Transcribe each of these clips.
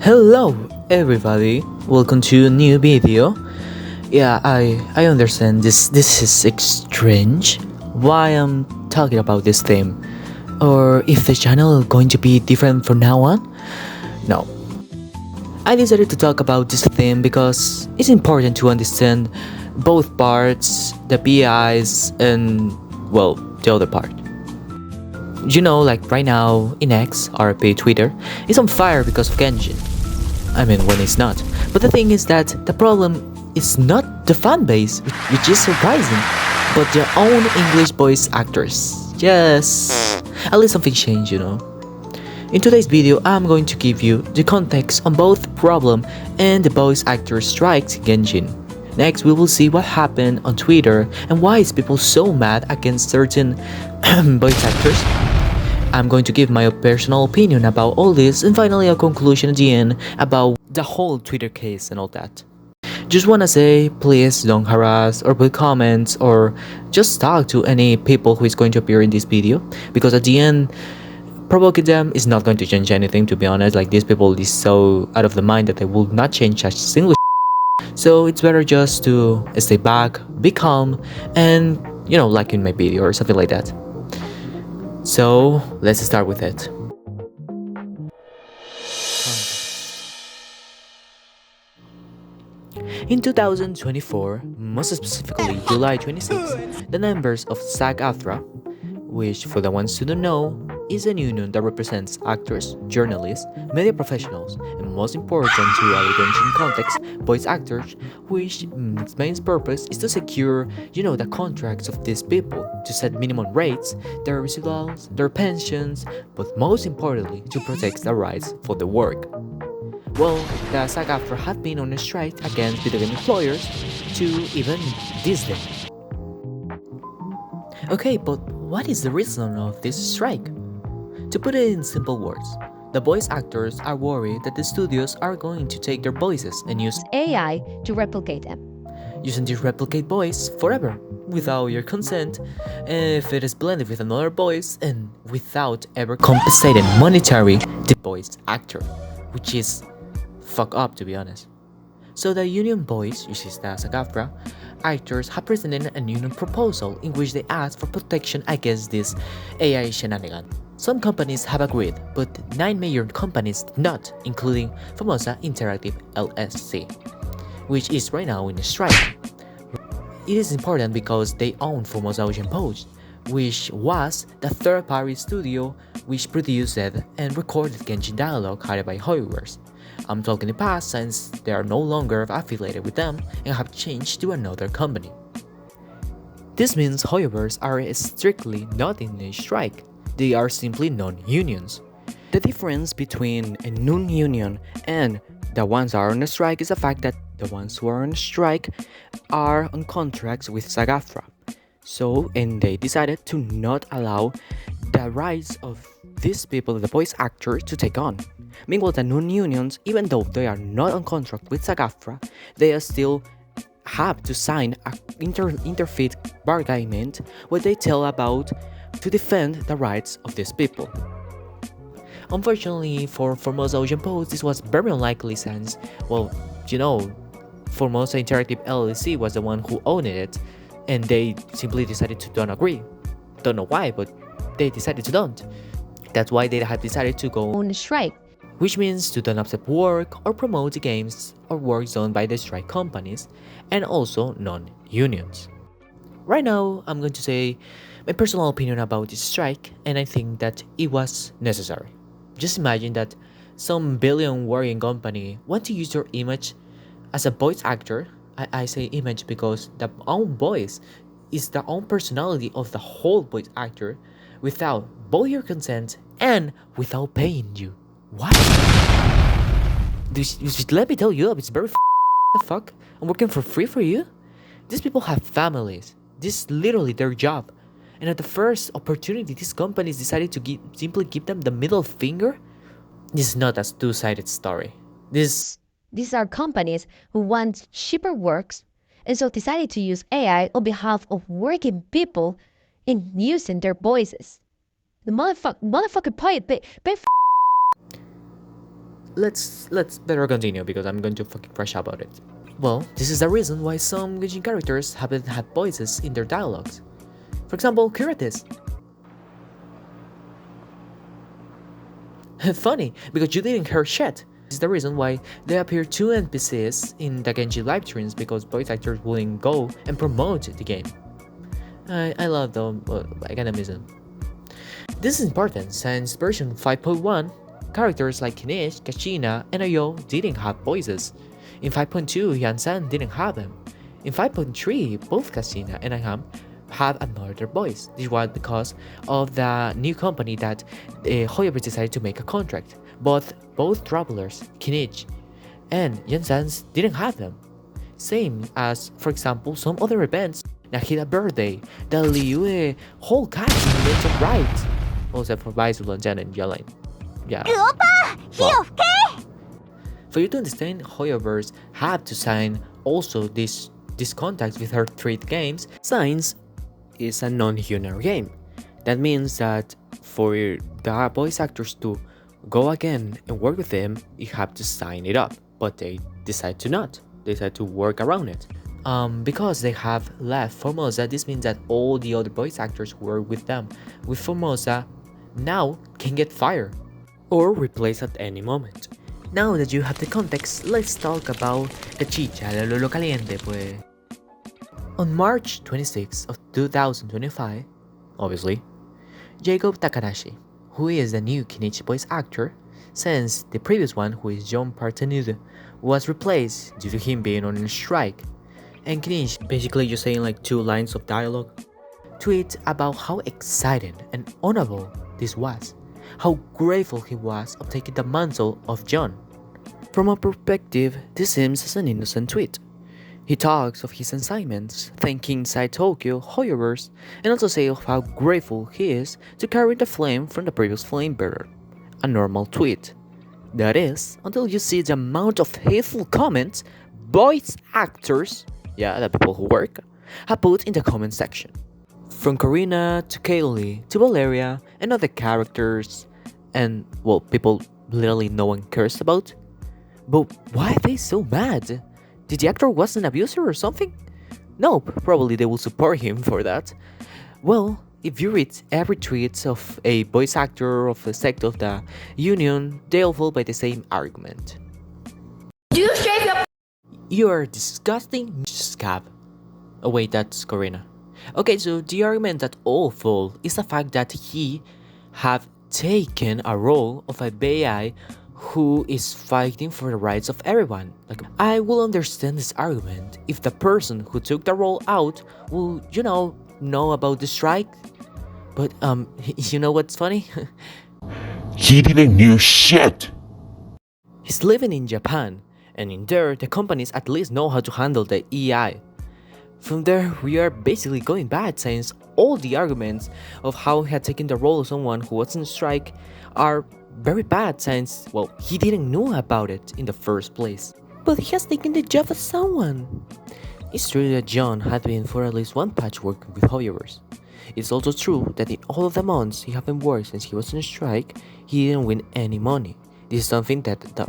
Hello everybody, welcome to a new video. I understand this is strange why I'm talking about this theme, or if the channel is going to be different from now on. No, I decided to talk about this theme because it's important to understand both parts, the PIs and well, the other part. Like right now in X, RP Twitter, is on fire because of Genshin. I mean, when it's not. But the thing is that the problem is not the fan base, which is surprising, but their own English voice actors. Yes, at least something changed. In today's video, I'm going to give you the context on both the problem and the voice actor strikes in Genshin. Next, we will see what happened on Twitter and why is people so mad against certain voice actors. I'm going to give my personal opinion about all this and finally a conclusion at the end about the whole Twitter case and all that. Just wanna say, please don't harass or put comments or just talk to any people who is going to appear in this video, because at the end, provoking them is not going to change anything, to be honest. Like, these people is so out of the mind that they will not change a single so it's better just to stay back, be calm, and like in my video or something like that. So let's start with it. In 2024, most specifically July 26, the members of SAG-AFTRA, which for the ones who don't know, is a union that represents actors, journalists, media professionals, and most important to our Genshin context, voice actors, which its main purpose is to secure, the contracts of these people, to set minimum rates, their residuals, their pensions, but most importantly, to protect the rights for the work. Well, the SAG-AFTRA have been on a strike against video game employers to even diss them. Okay, but what is the reason of this strike? To put it in simple words, the voice actors are worried that the studios are going to take their voices and use AI to replicate them. Using this replicate voice forever, without your consent, if it is blended with another voice and without ever compensating monetary the voice actor, which is fuck up, to be honest. So the union voice, which is the SAG-AFTRA, actors have presented a union proposal in which they ask for protection against this AI shenanigan. Some companies have agreed, but 9 major companies did not, including Formosa Interactive LSC, which is right now in a strike. It is important because they own Formosa Ocean Post, which was the third-party studio which produced and recorded Genshin dialogue hired by Hoyoverse. I'm talking the past since they are no longer affiliated with them and have changed to another company. This means Hoyoverse are strictly not in a strike. They are simply non-unions. The difference between a non-union and the ones who are on a strike is the fact that the ones who are on a strike are on contracts with SAG-AFTRA. And they decided to not allow the rights of these people, the voice actors, to take on. Meanwhile, the non-unions, even though they are not on contract with SAG-AFTRA, they still have to sign an interfaith bargainement where they tell about to defend the rights of these people. Unfortunately for Formosa Ocean Post, this was very unlikely since, Formosa Interactive LLC was the one who owned it, and they simply decided to don't agree. Don't know why, but they decided to don't. That's why they have decided to go On a strike. Which means to don't accept work or promote the games or work done by the strike companies and also non-unions. Right now, I'm going to say my personal opinion about this strike, and I think that it was necessary. Just imagine that some billion worrying company want to use your image as a voice actor. I say image because the own voice is the own personality of the whole voice actor without both your consent and without paying you. What? Let me tell you, it's very the fuck? I'm working for free for you? These people have families. This is literally their job. And at the first opportunity, these companies decided to simply give them the middle finger? This is not a two-sided story. These are companies who want cheaper works and so decided to use AI on behalf of working people in using their voices. The motherfucker pay let's better continue because I'm going to fucking crash about it. Well, this is the reason why some Genshin characters haven't had voices in their dialogues. For example, Kirates. Funny, because you didn't hear shit. This is the reason why there appear two NPCs in the Genshin live streams because voice actors wouldn't go and promote the game. I love them, but I kinda miss them. This is important since version 5.1, characters like Kinish, Kashina, and Ayo didn't have voices. In 5.2, Yansan didn't have them. In 5.3, both Kashina and Aham have another voice. This was because of the new company that Hoyoverse decided to make a contract. But both travelers, Kinichi and Yansan's, didn't have them. Same as, for example, some other events, Nahida birthday, the Liu whole cast in events of right. Also for Baizul and Jan and Yelaine. Yeah. Wow. For you to understand, Hoyoverse had to sign also this contract with her trade games. Signs is a non-human game. That means that for the voice actors to go again and work with them, you have to sign it up. But they decide to not. They decide to work around it. Because they have left Formosa, this means that all the other voice actors who were with them with Formosa now can get fired or replaced at any moment. Now that you have the context, let's talk about the chicha de lo caliente, pues. On March 26 of 2025, obviously, Jacob Takarashi, who is the new Kinichi voice actor, since the previous one, who is John Partenude, was replaced due to him being on a strike, and Kinichi, basically just saying like 2 lines of dialogue, tweet about how excited and honorable this was, how grateful he was of taking the mantle of John. From a perspective, this seems as an innocent tweet. He talks of his assignments, thanking Side Tokyo, Hoyoverse, and also say of how grateful he is to carry the flame from the previous flame bearer. A normal tweet. That is, until you see the amount of hateful comments voice actors, yeah, the people who work, have put in the comment section. From Karina to Kaylee to Valeria and other characters, and, well, people literally no one cares about. But why are they so mad? Did the actor was an abuser or something? Nope, probably they will support him for that. Well, if you read every tweet of a voice actor of a sect of the union, they all fall by the same argument. Do you shave your... You are disgusting scab. Oh wait, that's Corina. Okay, so the argument that all fall is the fact that he have taken a role of a BI who is fighting for the rights of everyone. Like, I will understand this argument if the person who took the role out will, know about the strike. But, you know what's funny? He didn't know shit! He's living in Japan, and in there, the companies at least know how to handle the EI. From there, we are basically going bad since all the arguments of how he had taken the role of someone who was on strike are very bad since, well, he didn't know about it in the first place. But he has taken the job of someone. It's true that John had been for at least one patch working with Hoyoverse. It's also true that in all of the months he haven't worked since he was on strike, he didn't win any money. This is something that the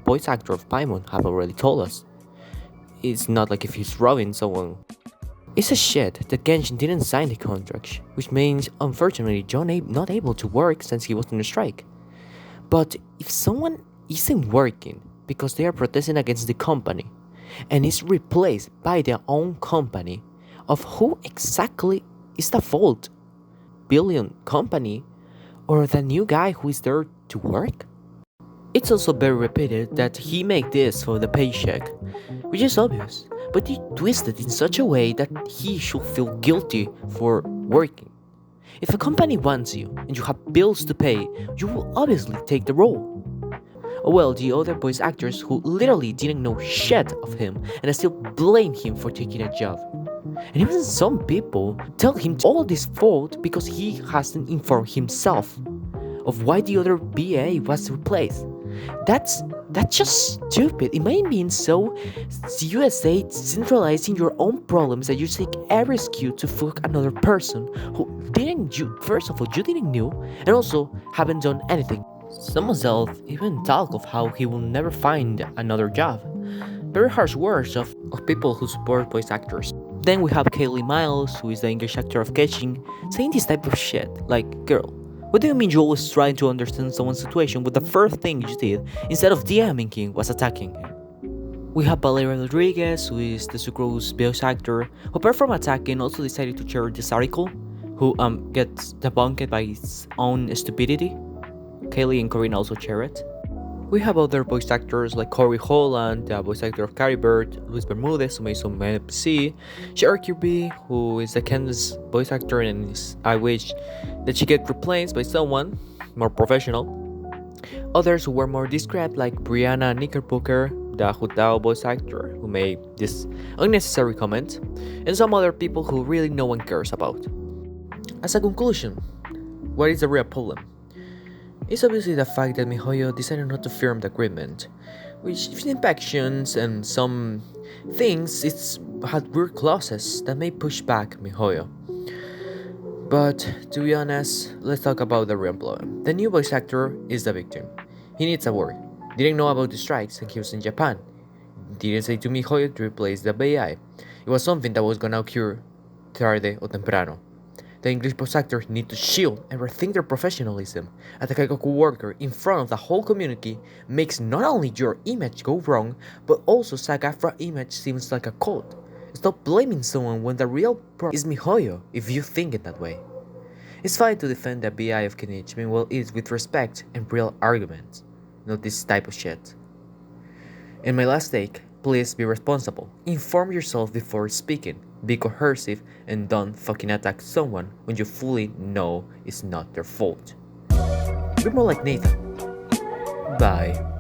voice actor of Paimon have already told us. It's not like if he's robbing someone. It's a shit that Genshin didn't sign the contract, which means unfortunately John not able to work since he was on a strike. But if someone isn't working because they are protesting against the company and is replaced by their own company, of who exactly is the fault? Billion company or the new guy who is there to work? It's also very repeated that he made this for the paycheck, which is obvious, but he twisted in such a way that he should feel guilty for working. If a company wants you and you have bills to pay, you will obviously take the role. Well, the other voice actors who literally didn't know shit of him and still blame him for taking a job. And even some people tell him all this fault because he hasn't informed himself of why the other BA was replaced. That's just stupid. It might mean so USA centralizing your own problems that you take every excuse to fuck another person who didn't you first of all you didn't know and also haven't done anything. Some himself even talk of how he will never find another job. Very harsh words of people who support voice actors. Then we have Kaylee Miles, who is the English actor of Genshin, saying this type of shit, like, girl, what do you mean you always trying to understand someone's situation when the first thing you did, instead of DMing him, was attacking him? We have Valeria Rodriguez, who is the Sucrose voice actor, who apart from attacking also decided to share this article, who gets debunked by its own stupidity. Kaylee and Corinne also share it. We have other voice actors like Corey Holland, the voice actor of Carrie Bird, Luis Bermudez, who made some NPC, Sherry Kirby, who is the Candace voice actor, and I wish that she get replaced by someone more professional. Others who were more discreet, like Brianna Knickerbocker, the Hutao voice actor, who made this unnecessary comment, and some other people who really no one cares about. As a conclusion, what is the real problem? It's obviously the fact that MiHoYo decided not to firm the agreement, which impactions and some things it's had weird clauses that may push back MiHoYo. But to be honest, let's talk about the real problem. The new voice actor is the victim. He needs a word. Didn't know about the strikes and he was in Japan. Didn't say to MiHoYo to replace the AI. It was something that was gonna occur tarde o temprano. The English voice actors need to shield and rethink their professionalism. Attacking a co-worker in front of the whole community makes not only your image go wrong, but also SAG-AFTRA image seems like a cult. Stop blaming someone when the real problem is MiHoYo if you think it that way. It's fine to defend the BI of Kenichi, meanwhile it is with respect and real arguments, not this type of shit. And my last take, please be responsible. Inform yourself before speaking. Be coercive and don't fucking attack someone when you fully know it's not their fault. Be more like Nathan. Bye.